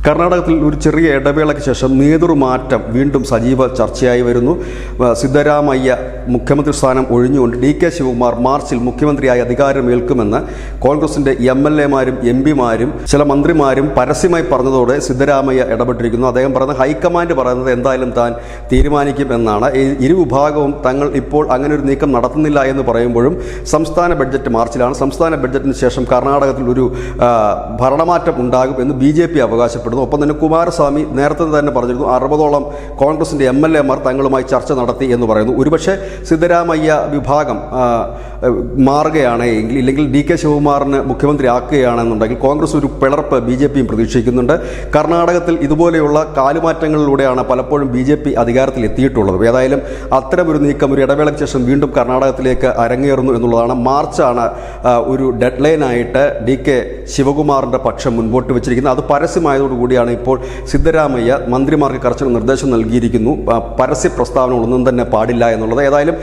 കർണാടകത്തിൽ ഒരു ചെറിയ ഇടവേളയ്ക്ക് ശേഷം നേതൃമാറ്റം വീണ്ടും സജീവ ചർച്ചയായി വരുന്നു. സിദ്ധരാമയ്യ മുഖ്യമന്ത്രി സ്ഥാനം ഒഴിഞ്ഞുകൊണ്ട് DK ശിവകുമാർ മാർച്ചിൽ മുഖ്യമന്ത്രിയായി അധികാരമേൽക്കുമെന്ന് കോൺഗ്രസിൻ്റെ MLA-മാരും MP-മാരും ചില മന്ത്രിമാരും പരസ്യമായി പറഞ്ഞതോടെ സിദ്ധരാമയ്യ ഇടപെട്ടിരിക്കുന്നു. അദ്ദേഹം പറയുന്നത് ഹൈക്കമാൻഡ് പറയുന്നത് എന്തായാലും താൻ തീരുമാനിക്കും എന്നാണ്. ഇരുവിഭാഗവും തങ്ങൾ ഇപ്പോൾ അങ്ങനെ ഒരു നീക്കം നടത്തുന്നില്ല എന്ന് പറയുമ്പോഴും സംസ്ഥാന ബഡ്ജറ്റ് മാർച്ചിലാണ്. സംസ്ഥാന ബഡ്ജറ്റിന് ശേഷം കർണാടകത്തിൽ ഒരു ഭരണമാറ്റം ഉണ്ടാകും എന്ന് BJP അവകാശപ്പെടുന്നു. ഒപ്പം തന്നെ കുമാരസ്വാമി നേരത്തെ തന്നെ പറഞ്ഞിരുന്നു 60ഓളം കോൺഗ്രസിൻ്റെ MLA-മാർ തങ്ങളുമായി ചർച്ച നടത്തി എന്ന് പറയുന്നു. ഒരുപക്ഷെ സിദ്ധരാമയ്യ വിഭാഗം മാറുകയാണെങ്കിൽ ഇല്ലെങ്കിൽ DK ശിവകുമാറിന് മുഖ്യമന്ത്രി ആക്കുകയാണെന്നുണ്ടെങ്കിൽ കോൺഗ്രസ് ഒരു പിളർപ്പ് BJPയും പ്രതീക്ഷിക്കുന്നുണ്ട്. കർണാടകത്തിൽ ഇതുപോലെയുള്ള കാലുമാറ്റങ്ങളിലൂടെയാണ് പലപ്പോഴും BJP അധികാരത്തിൽ എത്തിയിട്ടുള്ളത്. ഏതായാലും അത്തരമൊരു നീക്കം ഒരു ഇടവേളയ്ക്ക് ശേഷം വീണ്ടും കർണാടകത്തിലേക്ക് അരങ്ങേറുന്നു എന്നുള്ളതാണ്. മാർച്ചാണ് ഒരു ഡെഡ് ലൈനായിട്ട് DK ശിവകുമാറിൻ്റെ പക്ഷം മുൻപോട്ട് വെച്ചിരിക്കുന്നത്. അത് പരസ്യമായതോടുകൂടിയാണ് ഇപ്പോൾ സിദ്ധരാമയ്യ മന്ത്രിമാർക്ക് കർശന നിർദ്ദേശം നൽകിയിരിക്കുന്നു. പരസ്യ പ്രസ്താവനകളൊന്നും തന്നെ പാടില്ല എന്നുള്ളത്. ഏതായാലും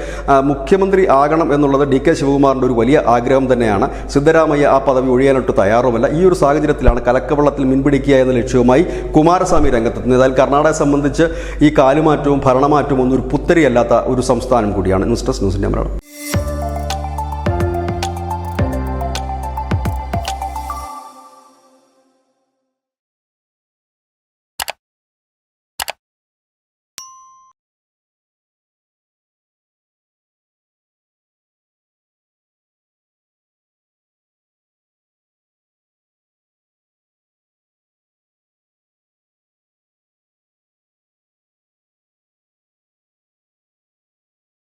മുഖ്യമന്ത്രി ആകണം എന്നുള്ളത് DK ശിവകുമാറിൻ്റെ ഒരു വലിയ ആഗ്രഹം തന്നെയാണ്. സിദ്ധരാമയ്യ ആ പദവി ഒഴിയാനൊട്ട് തയ്യാറുമല്ല. ഈ ഒരു സാഹചര്യത്തിലാണ് കലക്കവെള്ളത്തിൽ മീൻപിടിക്കുക എന്ന ലക്ഷ്യവുമായി കുമാരസ്വാമി രംഗത്തെത്തുന്നത്. ഏതായാലും കർണാടകയെ സംബന്ധിച്ച് ഈ കാലുമാറ്റവും ഭരണമാറ്റവും ഒന്നും ഒരു പുത്തരിയല്ലാത്ത ഒരു സംസ്ഥാനം കൂടിയാണ്. ന്യൂസ് ഡെസ്ക് ന്യൂസിൻ്റെ മലയാളം.